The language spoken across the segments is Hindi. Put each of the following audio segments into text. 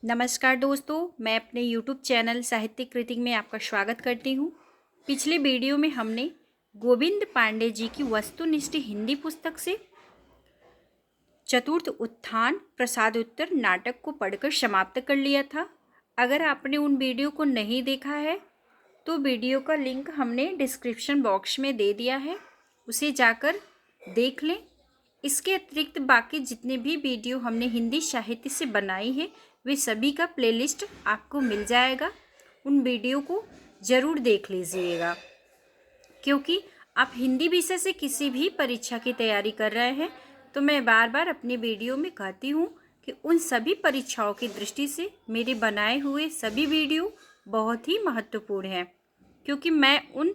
नमस्कार दोस्तों, मैं अपने YouTube चैनल साहित्यिक कृति में आपका स्वागत करती हूँ। पिछले वीडियो में हमने गोविंद पांडे जी की वस्तुनिष्ठ हिंदी पुस्तक से चतुर्थ उत्थान प्रसादोत्तर नाटक को पढ़कर समाप्त कर लिया था। अगर आपने उन वीडियो को नहीं देखा है तो वीडियो का लिंक हमने डिस्क्रिप्शन बॉक्स में दे दिया है, उसे जाकर देख लें। इसके अतिरिक्त बाकी जितने भी वीडियो हमने हिंदी साहित्य से बनाई है वे सभी का प्लेलिस्ट आपको मिल जाएगा। उन वीडियो को ज़रूर देख लीजिएगा, क्योंकि आप हिंदी विषय से किसी भी परीक्षा की तैयारी कर रहे हैं तो मैं बार बार अपने वीडियो में कहती हूँ कि उन सभी परीक्षाओं की दृष्टि से मेरे बनाए हुए सभी वीडियो बहुत ही महत्वपूर्ण हैं, क्योंकि मैं उन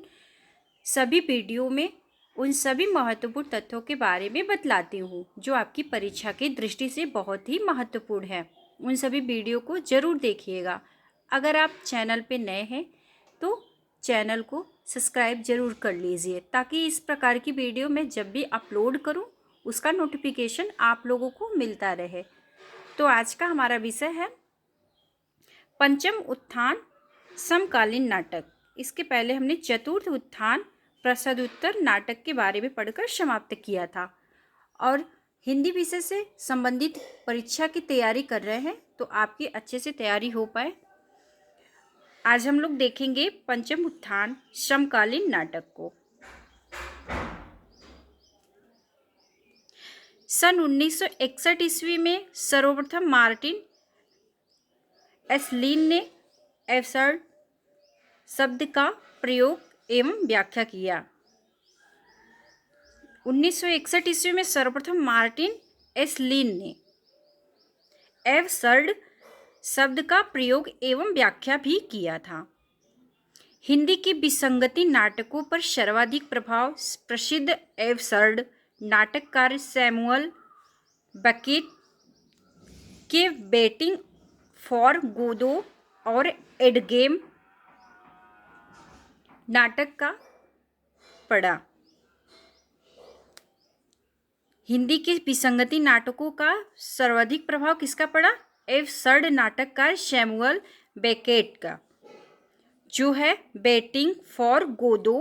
सभी वीडियो में उन सभी महत्वपूर्ण तथ्यों के बारे में बतलाती हूँ जो आपकी परीक्षा की दृष्टि से बहुत ही महत्वपूर्ण है। उन सभी वीडियो को ज़रूर देखिएगा। अगर आप चैनल पे नए हैं तो चैनल को सब्सक्राइब ज़रूर कर लीजिए, ताकि इस प्रकार की वीडियो मैं जब भी अपलोड करूँ उसका नोटिफिकेशन आप लोगों को मिलता रहे। तो आज का हमारा विषय है पंचम उत्थान समकालीन नाटक। इसके पहले हमने चतुर्थ उत्थान प्रसादोत्तर नाटक के बारे में पढ़कर समाप्त किया था। और हिंदी विषय से संबंधित परीक्षा की तैयारी कर रहे हैं तो आपकी अच्छे से तैयारी हो पाए, आज हम लोग देखेंगे पंचम उत्थान समकालीन नाटक को। सन 1961 ईस्वी में सर्वप्रथम मार्टिन एस्लिन ने एब्सर्ड शब्द का प्रयोग एवं व्याख्या किया। 1961 ईस्वी में सर्वप्रथम मार्टिन एस्लिन ने एब्सर्ड शब्द का प्रयोग एवं व्याख्या भी किया था। हिंदी के विसंगति नाटकों पर सर्वाधिक प्रभाव प्रसिद्ध एब्सर्ड नाटककार सैमुअल बेकेट के वेटिंग फॉर गोदो और एडगेम नाटक का पड़ा। हिंदी के विसंगति नाटकों का सर्वाधिक प्रभाव किसका पड़ा? एब्सर्ड नाटककार सैमुअल बेकेट का, जो है वेटिंग फॉर गोदो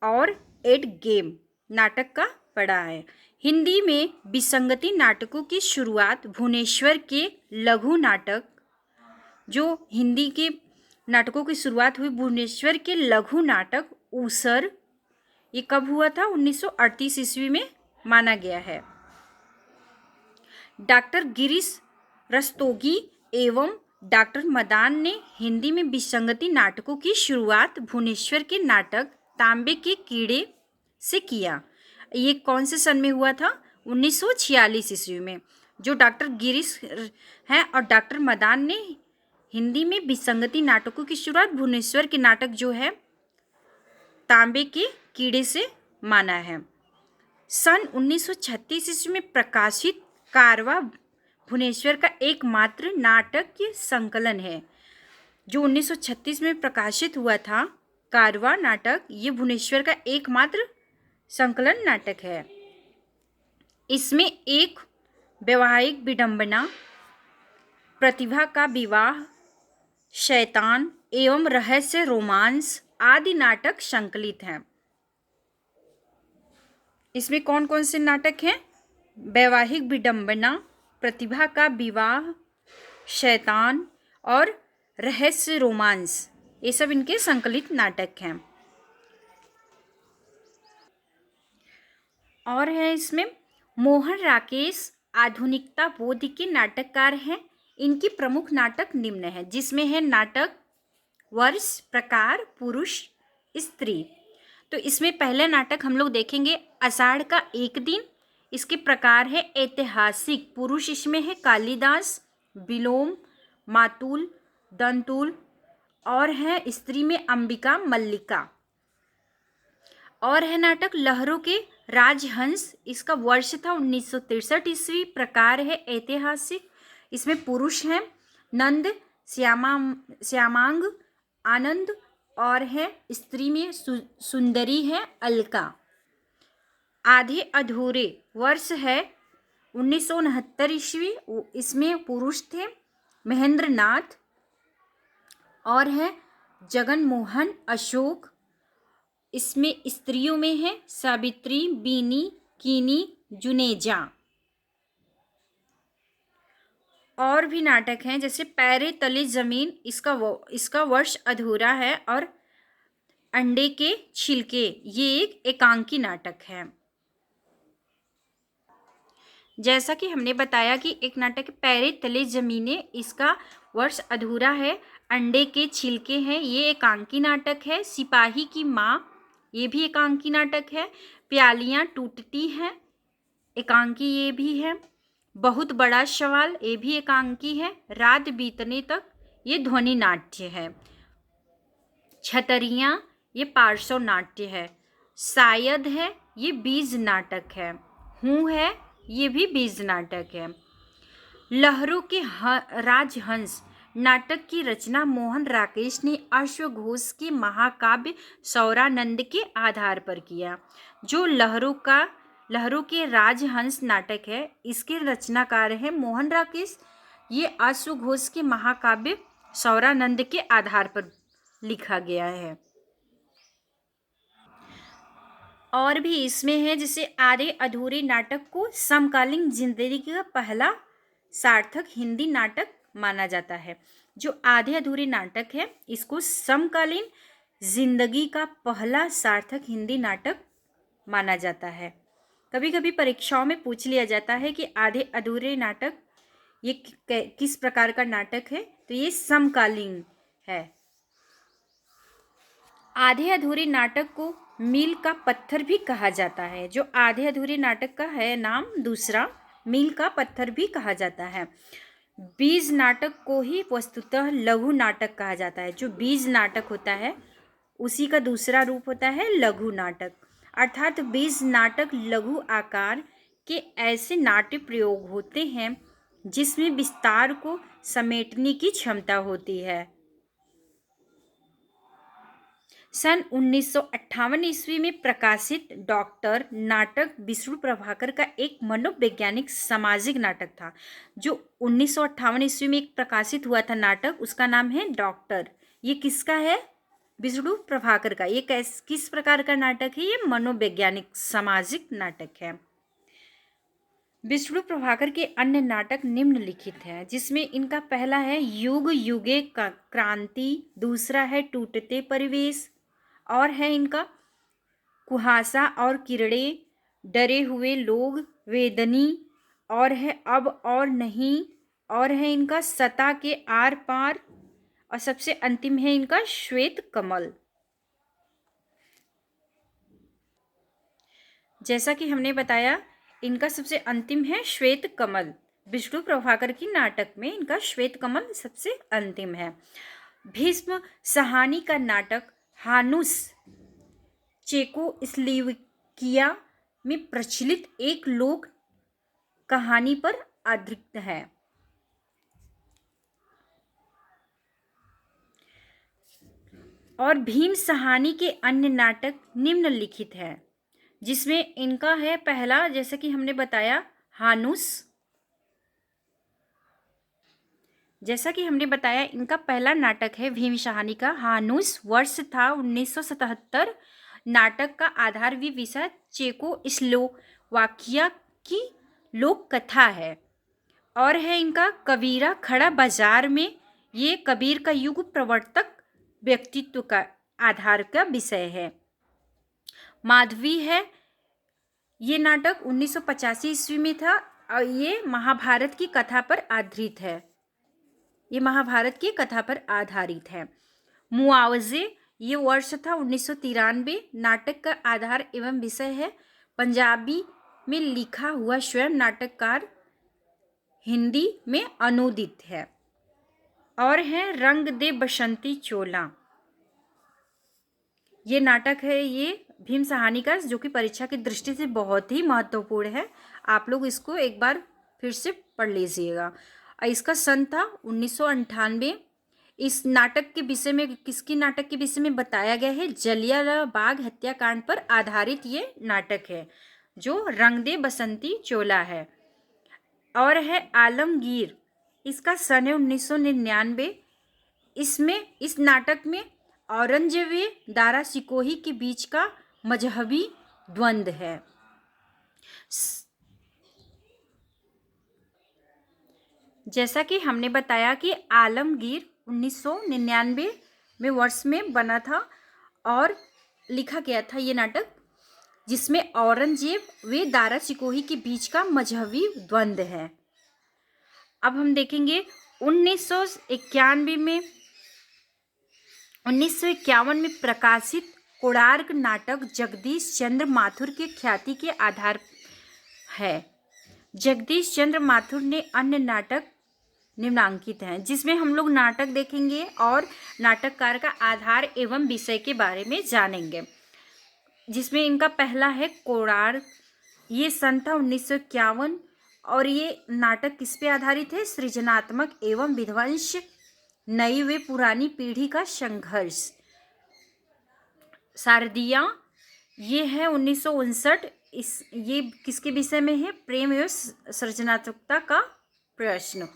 और एड गेम नाटक का पड़ा है। हिंदी में विसंगति नाटकों की शुरुआत भुवनेश्वर के लघु नाटक, जो हिंदी के नाटकों की शुरुआत हुई भुवनेश्वर के लघु नाटक ऊसर, ये कब हुआ था? 1938 ईस्वी में माना गया है। डॉक्टर गिरीश रस्तोगी एवं डॉक्टर मदान ने हिंदी में विसंगति नाटकों की शुरुआत भुवनेश्वर के नाटक तांबे के कीड़े से किया। ये कौन से सन में हुआ था? 1946 ईस्वी में। जो डॉक्टर गिरीश हैं और डॉक्टर मदान ने हिंदी में विसंगति नाटकों की शुरुआत भुवनेश्वर के नाटक जो है तांबे के कीड़े से माना है। सन 1936 ईस्वी में प्रकाशित कारवा भुवनेश्वर का एकमात्र नाटकीय संकलन है। जो 1936 में प्रकाशित हुआ था कारवा नाटक, ये भुवनेश्वर का एकमात्र संकलन नाटक है। इसमें एक वैवाहिक विडंबना, प्रतिभा का विवाह, शैतान एवं रहस्य रोमांस आदि नाटक संकलित हैं। इसमें कौन कौन से नाटक हैं? वैवाहिक विडंबना, प्रतिभा का विवाह, शैतान और रहस्य रोमांस, ये सब इनके संकलित नाटक हैं। और है इसमें मोहन राकेश आधुनिकता बोध के नाटककार हैं। इनकी प्रमुख नाटक निम्न है, जिसमें है नाटक वर्ष, प्रकार, पुरुष, स्त्री। तो इसमें पहला नाटक हम लोग देखेंगे आषाढ़ का एक दिन। इसके प्रकार है ऐतिहासिक। पुरुष इसमें है कालिदास, विलोम, मातुल, दंतुल, और है स्त्री में अंबिका मल्लिका। और है नाटक लहरों के राजहंस। इसका वर्ष था 1963 ईस्वी। प्रकार है ऐतिहासिक। इसमें पुरुष हैं नंद, श्यामांग, आनंद, और है स्त्री में सुंदरी है अलका। आधे अधूरे वर्ष है 1969 ईस्वी। इसमें पुरुष थे महेंद्र नाथ और है जगन मोहन अशोक। इसमें स्त्रियों में है सावित्री, बीनी, कीनी, जुनेजा। और भी नाटक हैं जैसे पैरे तले जमीन, इसका वर्ष अधूरा है, और अंडे के छिलके, ये एक एकांकी नाटक है। जैसा कि हमने बताया कि एक नाटक पैरे तले जमीने, इसका वर्ष अधूरा है, अंडे के छिलके हैं, ये एकांकी नाटक है। सिपाही की माँ, ये भी एकांकी नाटक है। प्यालियाँ टूटती हैं, एकांकी ये भी है। बहुत बड़ा सवाल, ये भी एकांकी है। रात बीतने तक, ये ध्वनि नाट्य है। छतरियाँ, ये पार्श्व नाट्य है। शायद है, ये बीज नाटक है। हूँ है, ये भी बीज नाटक है। लहरों के राजहंस नाटक की रचना मोहन राकेश ने अश्वघोष के महाकाव्य सौरानंद के आधार पर किया। जो लहरों के राजहंस नाटक है, इसके रचनाकार है मोहन राकेश। ये अश्वघोष के महाकाव्य सौरानंद के आधार पर लिखा गया है। और भी इसमें है जैसे आधे अधूरे नाटक को समकालीन जिंदगी का पहला सार्थक हिंदी नाटक माना जाता है। जो आधे अधूरे नाटक है, इसको समकालीन जिंदगी का पहला सार्थक हिंदी नाटक माना जाता है। कभी कभी परीक्षाओं में पूछ लिया जाता है कि आधे अधूरे नाटक ये किस प्रकार का नाटक है, तो ये समकालीन है। आधे अधूरे नाटक को मील का पत्थर भी कहा जाता है। जो आधे अधूरे नाटक का है नाम दूसरा, मील का पत्थर भी कहा जाता है। बीज नाटक को ही वस्तुतः लघु नाटक कहा जाता है। जो बीज नाटक होता है उसी का दूसरा रूप होता है लघु नाटक। अर्थात बीज नाटक लघु आकार के ऐसे नाट्य प्रयोग होते हैं जिसमें विस्तार को समेटने की क्षमता होती है। सन 1958 ईस्वी में प्रकाशित डॉक्टर नाटक विष्णु प्रभाकर का एक मनोवैज्ञानिक सामाजिक नाटक था। जो 1958 ईस्वी में एक प्रकाशित हुआ था नाटक, उसका नाम है डॉक्टर। ये किसका है? विष्णु प्रभाकर का। ये किस प्रकार का नाटक है? ये मनोवैज्ञानिक सामाजिक नाटक है। विष्णु प्रभाकर के अन्य नाटक निम्नलिखित हैं, जिसमें इनका पहला है युग युगे क्रांति, दूसरा है टूटते परिवेश, और है इनका कुहासा और किरणें, डरे हुए लोग, वेदनी, और है अब और नहीं, और है इनका सता के आर पार, और सबसे अंतिम है इनका श्वेत कमल। जैसा कि हमने बताया, इनका सबसे अंतिम है श्वेत कमल। विष्णु प्रभाकर की नाटक में इनका श्वेत कमल सबसे अंतिम है। भीष्म साहनी का नाटक हानुस चेकोस्लोवाकिया में प्रचलित एक लोक कहानी पर आधारित है। और भीम साहनी के अन्य नाटक निम्नलिखित है, जिसमें इनका है पहला, जैसे कि हमने बताया, हानुस। जैसा कि हमने बताया, इनका पहला नाटक है भीम साहनी का हानुस। वर्ष था 1977। नाटक का आधार भी विषय चेकोस्लोवाकिया की लोक कथा है। और है इनका कबीरा खड़ा बाजार में। ये कबीर का युग प्रवर्तक व्यक्तित्व का आधार का विषय है। माधवी है, ये नाटक 1985 ईस्वी में था, और ये महाभारत की कथा पर आधारित है। ये महाभारत की कथा पर आधारित है। मुआवजे, ये वर्ष था 1993। नाटक का आधार एवं विषय है पंजाबी में लिखा हुआ स्वयं नाटककार हिंदी में अनुदित है। और है रंग दे बसंती चोला। ये नाटक है ये भीम साहनी का, जो कि परीक्षा की दृष्टि से बहुत ही महत्वपूर्ण है। आप लोग इसको एक बार फिर से पढ़ लीजिएगा। इसका सन था 1998। इस नाटक के विषय में, किसकी नाटक के विषय में बताया गया है? जलियांवाला बाग हत्याकांड पर आधारित ये नाटक है, जो रंग दे बसंती चोला है। और है आलमगीर, इसका सन है 1999। इसमें इस नाटक में औरंगजेब व दारा सिकोही के बीच का मजहबी द्वंद्व है। जैसा कि हमने बताया कि आलमगीर 1999 में वर्ष में बना था और लिखा गया था ये नाटक, जिसमें औरंगजेब व दारा सिकोही के बीच का मजहबी द्वंद्व है। अब हम देखेंगे 1951 में प्रकाशित कोणार्क नाटक जगदीश चंद्र माथुर के ख्याति के आधार है। जगदीश चंद्र माथुर ने अन्य नाटक निम्नांकित हैं, जिसमें हम लोग नाटक देखेंगे और नाटककार का आधार एवं विषय के बारे में जानेंगे। जिसमें इनका पहला है कोणार्क। ये सन था 1951 और ये नाटक किस पे आधारित है? सृजनात्मक एवं विध्वंस, नई व पुरानी पीढ़ी का संघर्ष। शारदिया ये है 1959। ये किसके विषय में है? प्रेम एवं सृजनात्मकता का प्रश्न।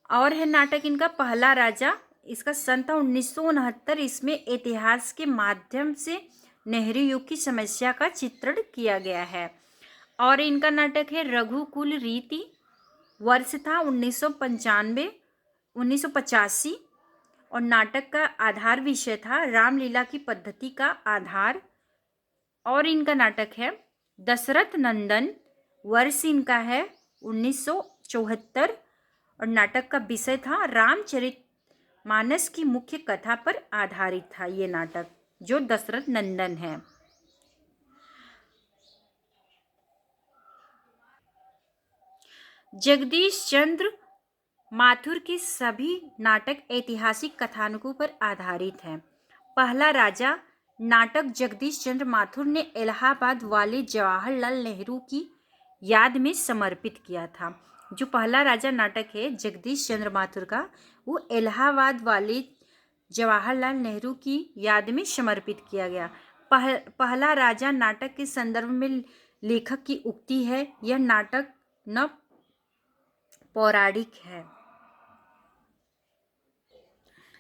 और है नाटक इनका पहला राजा। इसका सन था 1969। इसमें इतिहास के माध्यम से नेहरू युग की समस्या का चित्रण किया गया है। और इनका नाटक है रघुकुल रीति। वर्ष था 1985 और नाटक का आधार विषय था रामलीला की पद्धति का आधार। और इनका नाटक है दशरथ नंदन। वर्ष इनका है 1974 और नाटक का विषय था रामचरितमानस की मुख्य कथा पर आधारित था ये नाटक, जो दशरथ नंदन है। जगदीश चंद्र माथुर के सभी नाटक ऐतिहासिक कथानकों पर आधारित हैं। पहला राजा नाटक जगदीश चंद्र माथुर ने इलाहाबाद वाले जवाहरलाल नेहरू की याद में समर्पित किया था। जो पहला राजा नाटक है जगदीश चंद्र माथुर का, वो इलाहाबाद वाले जवाहरलाल नेहरू की याद में समर्पित किया गया। पहला राजा नाटक के संदर्भ में लेखक की उक्ति है, यह नाटक न पौराणिक है।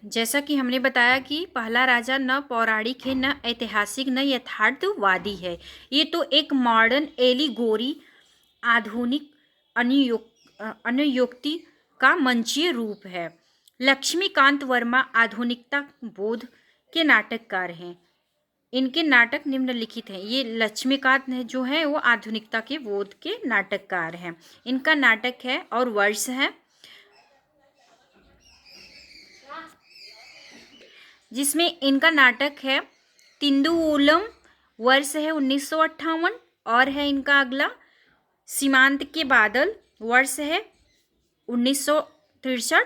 जैसा कि हमने बताया कि पहला राजा न पौराणिक है, न ऐतिहासिक, न यथार्थवादी है। ये तो एक मॉडर्न एलिगोरी, आधुनिक अनुयोक्ति का मंचीय रूप है। लक्ष्मीकांत वर्मा आधुनिकता बोध के नाटककार हैं। इनके नाटक निम्नलिखित हैं। ये लक्ष्मीकांत जो है वो आधुनिकता के बोध के नाटककार हैं। इनका नाटक है और वर्ष है जिसमें इनका नाटक है तिंदुवुलम। वर्ष है 1958 और है इनका अगला सीमांत के बादल। वर्ष है 1963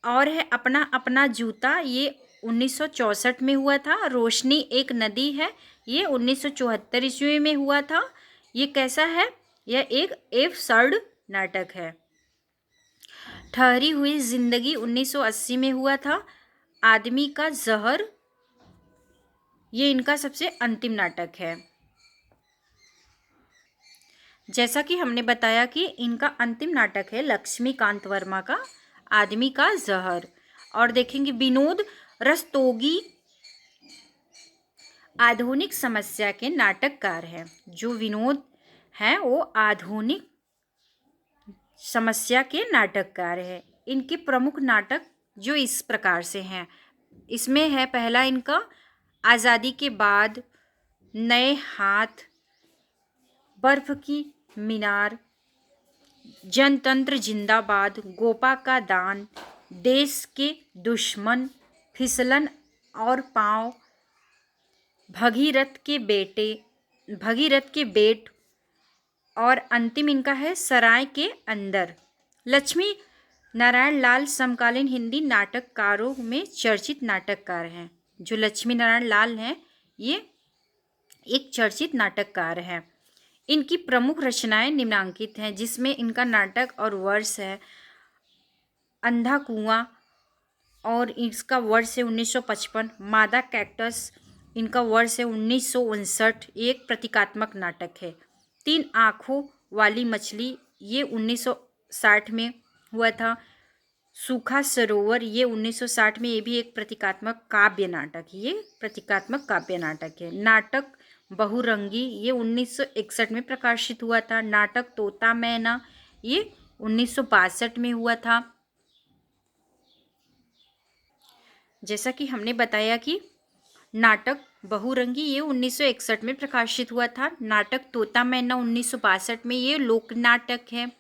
और है अपना अपना जूता। ये 1964 में हुआ था। रोशनी एक नदी है, ये 1974 ईस्वी में हुआ था। ये कैसा है? यह एक एब्सर्ड नाटक है। ठहरी हुई जिंदगी 1980 में हुआ था। आदमी का जहर ये इनका सबसे अंतिम नाटक है। जैसा कि हमने बताया कि इनका अंतिम नाटक है लक्ष्मीकांत वर्मा का आदमी का जहर। और देखेंगे विनोद रस्तोगी आधुनिक समस्या के नाटककार हैं। जो विनोद हैं वो आधुनिक समस्या के नाटककार हैं। इनके प्रमुख नाटक जो इस प्रकार से हैं, इसमें है पहला इनका आज़ादी के बाद, नए हाथ, बर्फ की मीनार, जनतंत्र जिंदाबाद, गोपा का दान, देश के दुश्मन, फिसलन और पांव, भगीरथ के बेट और अंतिम इनका है सराय के अंदर। लक्ष्मी नारायण लाल समकालीन हिंदी नाटककारों में चर्चित नाटककार हैं। जो लक्ष्मी नारायण लाल हैं ये एक चर्चित नाटककार हैं। इनकी प्रमुख रचनाएं निम्नांकित हैं, जिसमें इनका नाटक और वर्ष है अंधा कुआं और इसका वर्ष है 1955। मादा कैक्टस इनका वर्ष है 1959। एक प्रतीकात्मक नाटक है। तीन आँखों वाली मछली ये 1960 में हुआ था। सूखा सरोवर ये 1960 में, ये भी एक प्रतीकात्मक काव्य नाटक, ये प्रतीकात्मक काव्य नाटक है। नाटक बहुरंगी ये 1961 में प्रकाशित हुआ था। नाटक तोता मैना ये 1962 में हुआ था। जैसा कि हमने बताया कि नाटक बहुरंगी ये 1961 में प्रकाशित हुआ था। नाटक तोता मैना 1962 में, ये लोक नाटक है।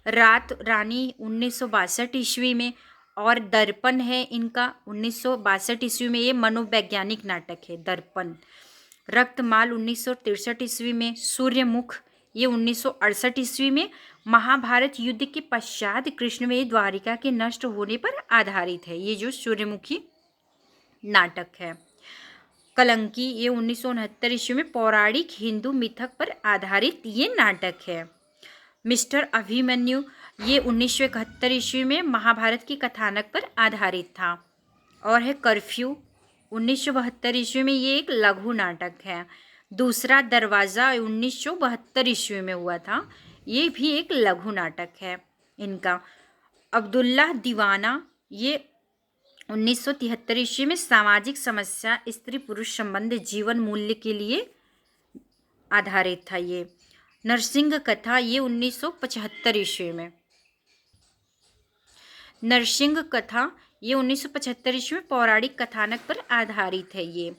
रात रानी 1962 ईस्वी में, और दर्पण है इनका 1962 ईस्वी में, ये मनोवैज्ञानिक नाटक है दर्पण। रक्तमाल 1963 ईस्वी में। सूर्यमुख ये 1968 ईस्वी में। महाभारत युद्ध के पश्चात कृष्ण में द्वारिका के नष्ट होने पर आधारित है ये जो सूर्यमुखी नाटक है। कलंकी ये 1969 ईस्वी में पौराणिक हिंदू मिथक पर आधारित ये नाटक है। मिस्टर अभिमन्यु ये 1971 ईस्वी में महाभारत की कथानक पर आधारित था। और है कर्फ्यू 1972 ईस्वी में, ये एक लघु नाटक है। दूसरा दरवाज़ा 1972 ईस्वी में हुआ था, ये भी एक लघु नाटक है इनका। अब्दुल्ला दीवाना ये 1973 ईस्वी में सामाजिक समस्या स्त्री पुरुष संबंध जीवन मूल्य के लिए आधारित था ये। नरसिंह कथा ये 1975 ईस्वी में। नरसिंह कथा ये 1975 ईस्वी में पौराणिक कथानक पर आधारित है ये।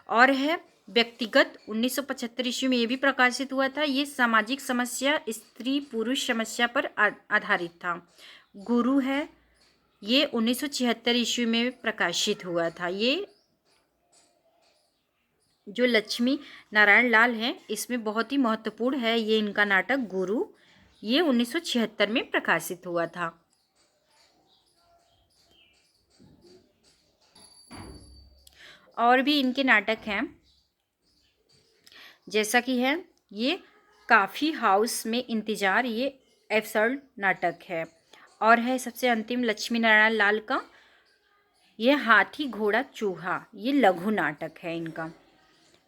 और है व्यक्तिगत 1975 ईस्वी में, ये भी प्रकाशित हुआ था। ये सामाजिक समस्या स्त्री पुरुष समस्या पर आधारित था। गुरु है ये 1976 ईस्वी में प्रकाशित हुआ था। ये जो लक्ष्मी नारायण लाल हैं इसमें बहुत ही महत्वपूर्ण है ये इनका नाटक गुरु, ये 1976 में प्रकाशित हुआ था। और भी इनके नाटक हैं, जैसा कि है ये काफ़ी हाउस में इंतज़ार, ये एब्सर्ड नाटक है। और है सबसे अंतिम लक्ष्मी नारायण लाल का ये हाथी घोड़ा चूहा, ये लघु नाटक है इनका।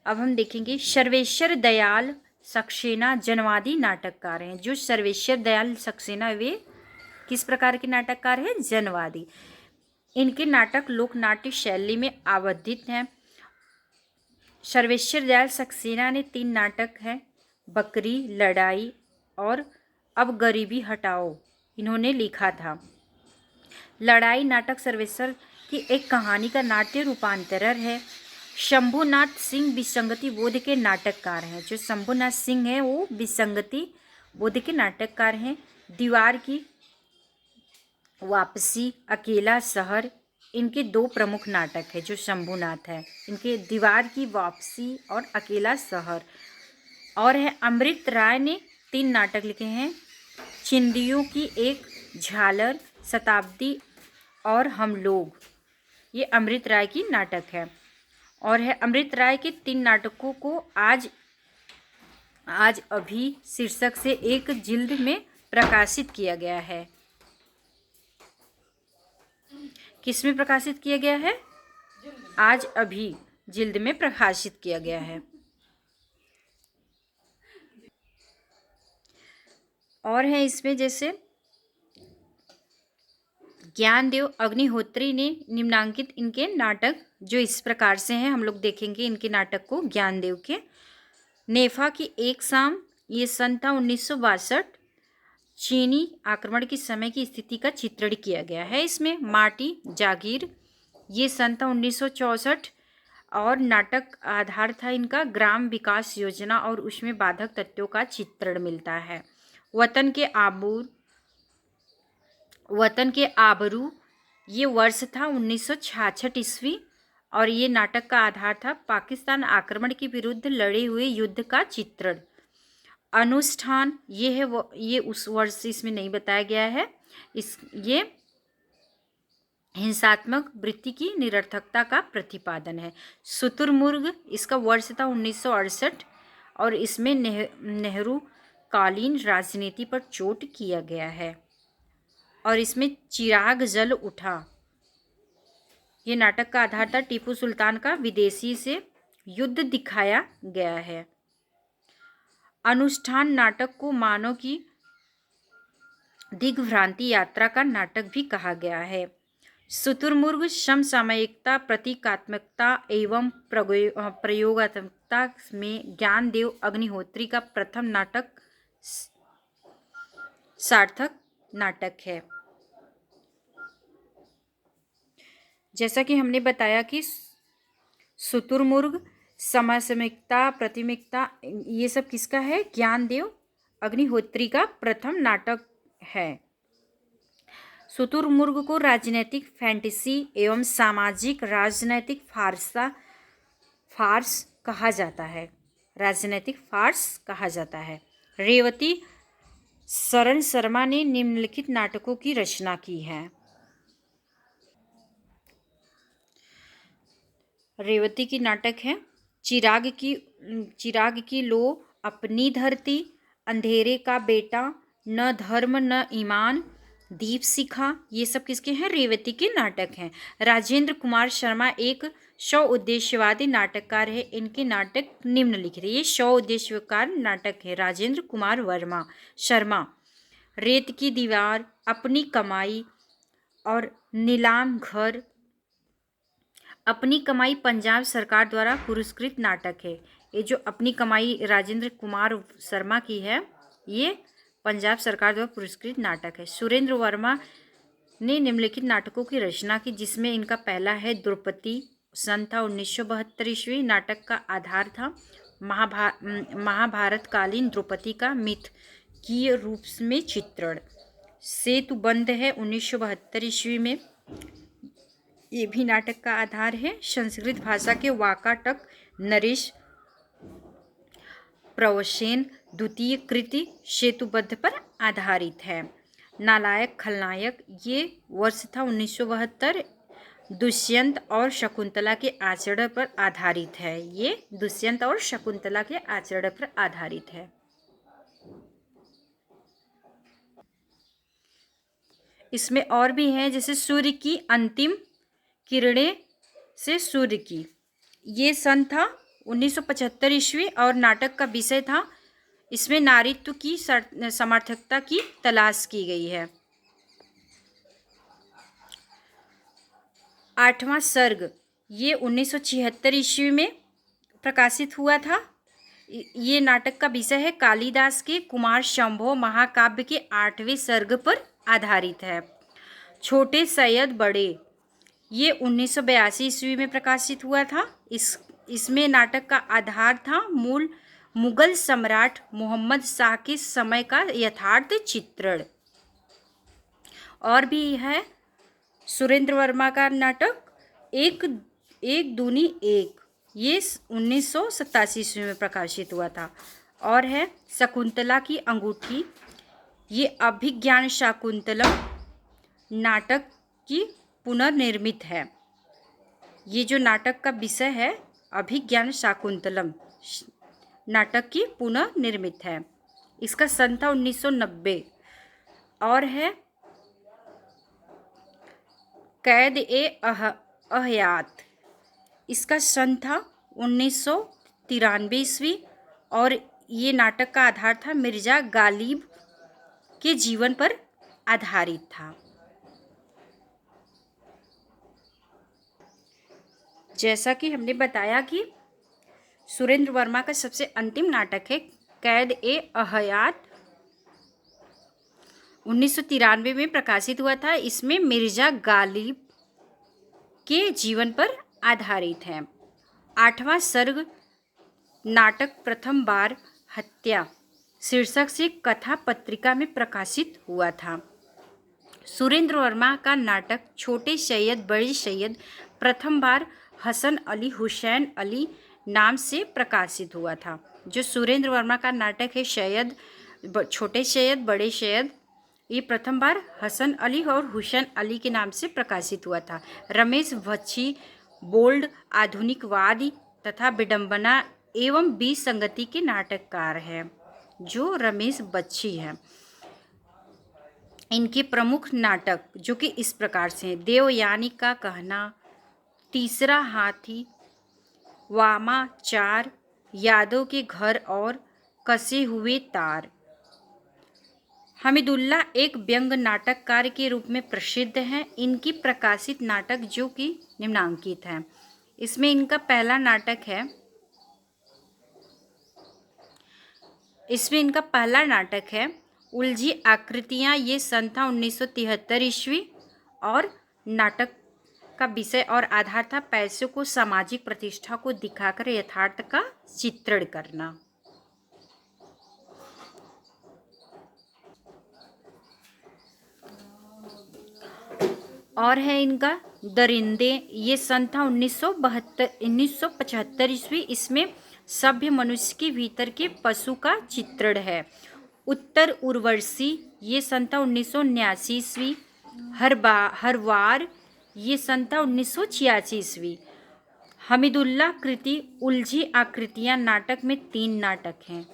अब हम देखेंगे सर्वेश्वर दयाल सक्सेना जनवादी नाटककार हैं। जो सर्वेश्वर दयाल सक्सेना वे किस प्रकार के नाटककार हैं? जनवादी। इनके नाटक लोकनाट्य शैली में आबद्धित हैं। सर्वेश्वर दयाल सक्सेना ने 3 नाटक हैं, बकरी, लड़ाई और अब गरीबी हटाओ, इन्होंने लिखा था। लड़ाई नाटक सर्वेश्वर की एक कहानी का नाट्य रूपांतरण है। शंभुनाथ सिंह विसंगति बोध के नाटककार हैं। जो शंभुनाथ सिंह हैं वो विसंगति बोध के नाटककार हैं। दीवार की वापसी, अकेला शहर, इनके 2 प्रमुख नाटक है। जो शंभुनाथ है इनके दीवार की वापसी और अकेला शहर। और है अमृत राय ने 3 नाटक लिखे हैं, चिंदियों की एक झालर, शताब्दी और हम लोग, ये अमृत राय की नाटक है। और है अमृत राय के 3 नाटकों को आज अभी शीर्षक से एक जिल्द में प्रकाशित किया गया है। किस में प्रकाशित किया गया है? आज अभी जिल्द में प्रकाशित किया गया है। और है इसमें जैसे ज्ञानदेव अग्निहोत्री ने निम्नांकित इनके नाटक जो इस प्रकार से हैं, हम लोग देखेंगे इनके नाटक को। ज्ञानदेव के नेफा की एक शाम, ये सन था 1962। चीनी आक्रमण के समय की स्थिति का चित्रण किया गया है इसमें। माटी जागीर, ये सन था 1964। और नाटक आधार था इनका ग्राम विकास योजना और उसमें बाधक तत्वों का चित्रण मिलता है। वतन के आबरू, ये वर्ष था 1966 ईस्वी। और ये नाटक का आधार था पाकिस्तान आक्रमण के विरुद्ध लड़े हुए युद्ध का चित्रण। अनुष्ठान, ये है वो, ये उस वर्ष इसमें नहीं बताया गया है। ये हिंसात्मक वृत्ति की निरर्थकता का प्रतिपादन है। शुतुरमुर्ग, इसका वर्ष था 1968 और इसमें नेहरू कालीन राजनीति पर चोट किया गया है। और इसमें चिराग जल उठा, ये नाटक का आधार था टीपू सुल्तान का विदेशी से युद्ध दिखाया गया है। अनुष्ठान नाटक को मानव की दिग्भ्रांति यात्रा का नाटक भी कहा गया है। शुतुरमुर्ग समसामयिकता, प्रतीकात्मकता एवं प्रयोगात्मकता में ज्ञानदेव अग्निहोत्री का प्रथम नाटक सार्थक नाटक है। जैसा कि हमने बताया कि शुतुरमुर्ग, समसामयिकता, प्रतिमिकता, ये सब किसका है? ज्ञानदेव अग्निहोत्री का प्रथम नाटक है। शुतुरमुर्ग को राजनैतिक फैंटेसी एवं सामाजिक राजनैतिक फार्स कहा जाता है। राजनैतिक फार्स कहा जाता है। रेवती शरण शर्मा ने निम्नलिखित नाटकों की रचना की है। रेवती की नाटक है चिराग की लो अपनी धरती, अंधेरे का बेटा, न धर्म न ईमान, दीप शिखा, ये सब किसके हैं? रेवती के नाटक हैं। राजेंद्र कुमार शर्मा एक उद्देश्यवादी नाटककार है। इनके नाटक निम्नलिखित है। ये उद्देश्यकार नाटक है। राजेंद्र कुमार शर्मा रेत की दीवार, अपनी कमाई और नीलाम घर। अपनी कमाई पंजाब सरकार द्वारा पुरस्कृत नाटक है। ये जो अपनी कमाई राजेंद्र कुमार शर्मा की है, ये पंजाब सरकार द्वारा पुरस्कृत नाटक है। सुरेंद्र वर्मा ने निम्नलिखित नाटकों की रचना की, जिसमें इनका पहला है द्रौपदी। सन था 1972 ईस्वी। नाटक का आधार था महाभारत कालीन द्रौपदी का मिथ की रूप में चित्रण। सेतुबंध है 1972 ईस्वी में। ये भी नाटक का आधार है। संस्कृत भाषा के वाकाटक नरेश प्रवसेन द्वितीय कृति सेतुबद्ध पर आधारित है। नालायक खलनायक, ये वर्ष था 1972। दुष्यंत और शकुंतला के आचरण पर आधारित है। ये दुष्यंत और शकुंतला के आचरण पर आधारित है। इसमें और भी हैं, जैसे सूर्य की अंतिम किरणें से सूर्य की। ये सन था 1975 ईस्वी और नाटक का विषय था, इसमें नारीत्व की सामर्थ्यता की तलाश की गई है। आठवां सर्ग, ये 1976 ईस्वी में प्रकाशित हुआ था। ये नाटक का विषय है कालिदास के कुमार संभव महाकाव्य के 8वें सर्ग पर आधारित है। छोटे सैयद बड़े, ये 1982 ईस्वी में प्रकाशित हुआ था। इसमें नाटक का आधार था मुगल सम्राट मोहम्मद शाह के समय का यथार्थ चित्रण। और भी है सुरेंद्र वर्मा का नाटक एक दूनी एक, ये 1987 ईस्वी में प्रकाशित हुआ था। और है शकुंतला की अंगूठी, ये अभिज्ञान शाकुंतलम नाटक की पुनर्निर्मित है। ये जो नाटक का विषय है अभिज्ञान शाकुंतलम नाटक की पुनर्निर्मित है। इसका सन था 1990। और है कैद ए अहयात, इसका सन था 1993 ईस्वी और ये नाटक का आधार था मिर्जा गालिब के जीवन पर आधारित था। जैसा कि हमने बताया कि सुरेंद्र वर्मा का सबसे अंतिम नाटक है कैद ए अहयात, 1993 में प्रकाशित हुआ था। इसमें मिर्जा गालिब के जीवन पर आधारित है। आठवां सर्ग नाटक प्रथम बार हत्या शीर्षक से कथा पत्रिका में प्रकाशित हुआ था। सुरेंद्र वर्मा का नाटक छोटे सैयद बड़े सैयद प्रथम बार हसन अली हुसैन अली नाम से प्रकाशित हुआ था। जो सुरेंद्र वर्मा का नाटक है छोटे सैयद बड़े सैयद, ये प्रथम बार हसन अली और हुसैन अली के नाम से प्रकाशित हुआ था। रमेश बच्ची बोल्ड आधुनिकवादी तथा विडंबना एवं विसंगति के नाटककार हैं, जो रमेश बच्ची है। इनके प्रमुख नाटक जो कि इस प्रकार से हैं: देवयानी का कहना, तीसरा हाथी, वामाचार, यादव के घर और कसे हुए तार। हमीदुल्ला एक व्यंग नाटककार के रूप में प्रसिद्ध हैं। इनकी प्रकाशित नाटक जो कि निम्नांकित हैं। इसमें इनका पहला नाटक है उलझी आकृतियाँ। ये सन था 1973 ईस्वी और नाटक का विषय और आधार था पैसों को सामाजिक प्रतिष्ठा को दिखाकर यथार्थ का चित्रण करना। और है इनका दरिंदे। ये सन था 1975 ईस्वी। इसमें सभ्य मनुष्य के भीतर के पशु का चित्रण है। उत्तर उर्वशी ये सन था 1979 ईस्वी। हर वार ये सन था 1986 ईस्वी। हमीदुल्ला कृति उलझी आकृतियाँ नाटक में 3 नाटक हैं।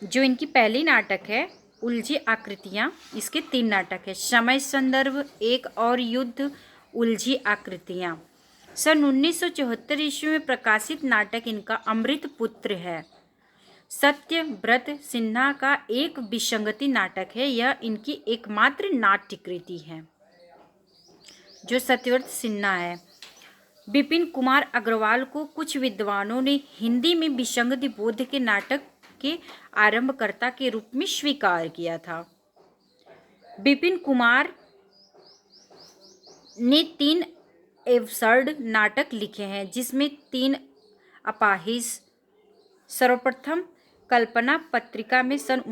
जो इनकी पहली नाटक है उलझी आकृतियाँ, इसके 3 नाटक है। समय संदर्भ, एक और युद्ध, उलझी आकृतियाँ। सन 1974 ईस्वी में प्रकाशित नाटक इनका अमृत पुत्र है। सत्यव्रत सिन्हा का एक विसंगति नाटक है। यह इनकी एकमात्र नाट्य कृति है जो सत्यव्रत सिन्हा है। विपिन कुमार अग्रवाल को कुछ विद्वानों ने हिंदी में विसंगति बोध के नाटक के आरंभकर्ता के रूप में स्वीकार किया था। विपिन कुमार ने 3 एब्सर्ड नाटक लिखे हैं जिसमें 3 अपाहिज। सर्वप्रथम कल्पना पत्रिका में सन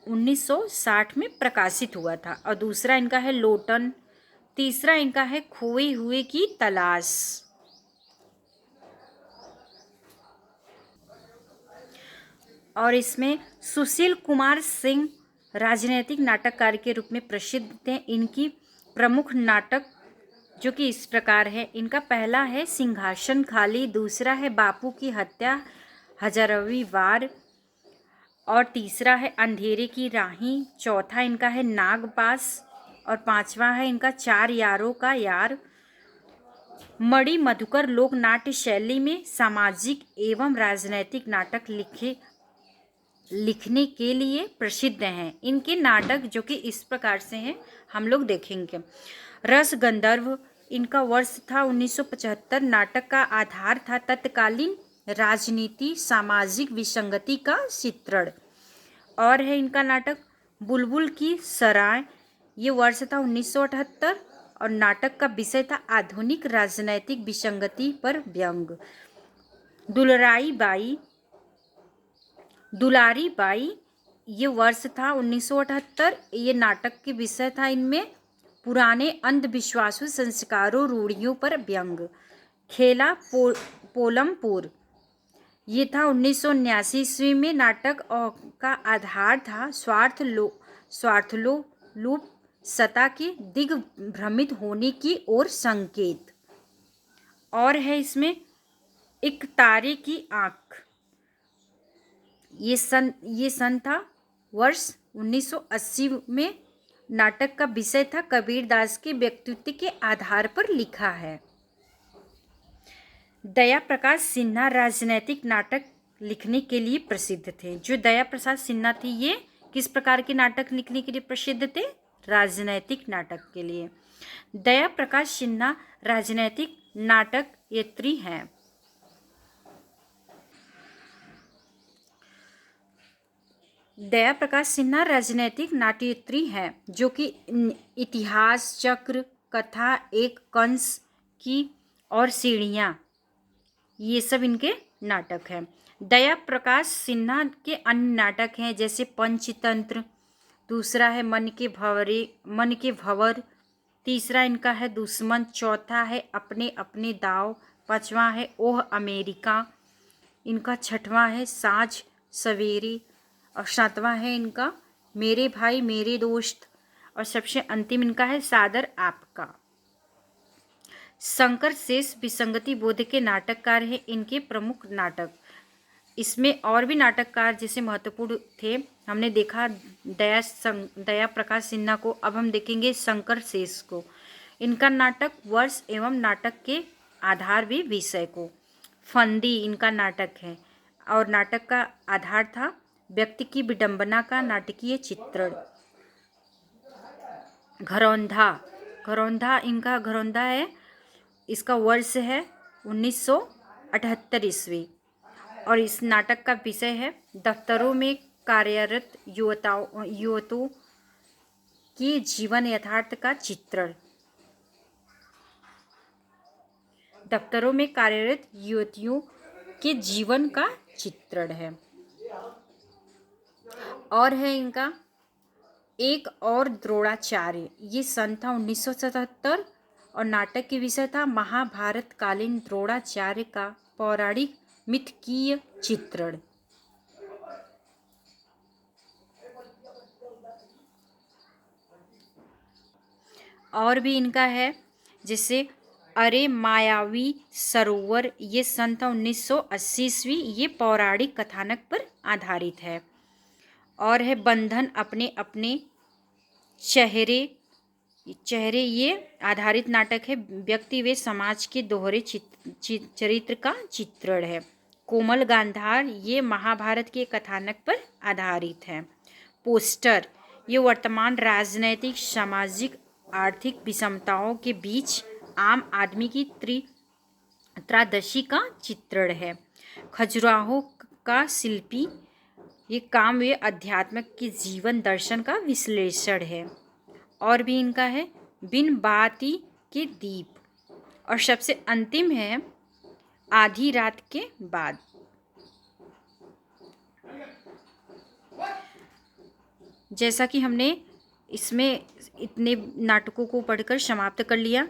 1960 में प्रकाशित हुआ था और दूसरा इनका है लोटन, तीसरा इनका है खोए हुए की तलाश। और इसमें सुशील कुमार सिंह राजनीतिक नाटककार के रूप में प्रसिद्ध थे। इनकी प्रमुख नाटक जो कि इस प्रकार है। इनका पहला है सिंहासन खाली, दूसरा है बापू की हत्या हजारवीं वार और तीसरा है अंधेरे की राही, चौथा इनका है नागपास और पांचवा है इनका 4 यारों का यार। मणि मधुकर लोक नाट्य शैली में सामाजिक एवं राजनैतिक नाटक लिखने के लिए प्रसिद्ध हैं। इनके नाटक जो कि इस प्रकार से हैं हम लोग देखेंगे। रस गंधर्व इनका वर्ष था 1975। नाटक का आधार था तत्कालीन राजनीति सामाजिक विसंगति का चित्रण। और है इनका नाटक बुलबुल की सराय। ये वर्ष था 1978 और नाटक का विषय था आधुनिक राजनैतिक विसंगति पर व्यंग। दुलारी बाई ये वर्ष था 1978। ये नाटक के विषय था इनमें पुराने अंधविश्वासों संस्कारों रूढ़ियों पर व्यंग। खेला पोलमपुर ये था 1979 ईस्वी में। नाटक का आधार था स्वार्थलोप सत्ता के दिग्भ्रमित होने की ओर संकेत। और है इसमें एक तारे की आँख। ये सन था वर्ष 1980 में। नाटक का विषय था कबीरदास के व्यक्तित्व के आधार पर लिखा है। दया प्रकाश सिन्हा राजनैतिक नाटक लिखने के लिए प्रसिद्ध थे। जो दया प्रसाद सिन्हा थी ये किस प्रकार के नाटक लिखने के लिए प्रसिद्ध थे? राजनैतिक नाटक के लिए। दया प्रकाश सिन्हा राजनैतिक नाटक यत्री हैं। दया प्रकाश सिन्हा राजनैतिक नाट्यत्री हैं जो कि इतिहास चक्र, कथा, एक कंस की और सीढ़ियाँ, ये सब इनके नाटक हैं। दया प्रकाश सिन्हा के अन्य नाटक हैं जैसे पंचतंत्र, दूसरा है मन के भंवर, तीसरा इनका है दुश्मन, चौथा है अपने अपने दाव, पांचवा है ओह अमेरिका, इनका छठवां है साँझ सवेरे और सातवां है इनका मेरे भाई मेरे दोस्त और सबसे अंतिम इनका है सादर आपका। शंकर शेष विसंगति बोध के नाटककार हैं। इनके प्रमुख नाटक, इसमें और भी नाटककार जैसे महत्वपूर्ण थे। हमने देखा दया प्रकाश सिन्हा को, अब हम देखेंगे शंकर शेष को। इनका नाटक वर्ष एवं नाटक के आधार भी विषय को। फंदी इनका नाटक है और नाटक का आधार था व्यक्ति की विडंबना का नाटकीय चित्रण। घरौंधा, घरौंधा इनका घरौंधा है, इसका वर्ष है 1978 ईस्वी और इस नाटक का विषय है दफ्तरों में कार्यरत युवतों के जीवन यथार्थ का चित्रण। दफ्तरों में कार्यरत युवतियों के जीवन का चित्रण है। और है इनका एक और द्रोणाचार्य, ये सन था 1977 और नाटक के विषय था महाभारत कालीन द्रोणाचार्य का पौराणिक मिथकीय चित्रण। और भी इनका है जैसे अरे मायावी सरोवर, ये सन था 1980 ईस्वी, ये पौराणिक कथानक पर आधारित है। और है बंधन अपने अपने चेहरे, ये आधारित नाटक है, व्यक्ति व समाज के दोहरे चरित्र का चित्रण है। कोमल गांधार, ये महाभारत के कथानक पर आधारित है। पोस्टर, ये वर्तमान राजनैतिक सामाजिक आर्थिक विषमताओं के बीच आम आदमी की त्रासदी का चित्रण है। खजुराहो का शिल्पी, ये काम व अध्यात्म के जीवन दर्शन का विश्लेषण है। और भी इनका है बिन बाती के दीप, और सबसे अंतिम है आधी रात के बाद। जैसा कि हमने इसमें इतने नाटकों को पढ़कर समाप्त कर लिया।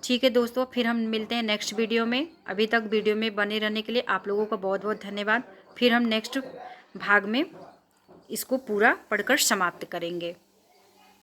ठीक है दोस्तों, फिर हम मिलते हैं नेक्स्ट वीडियो में। अभी तक वीडियो में बने रहने के लिए आप लोगों का बहुत बहुत धन्यवाद। फिर हम नेक्स्ट भाग में इसको पूरा पढ़कर समाप्त करेंगे।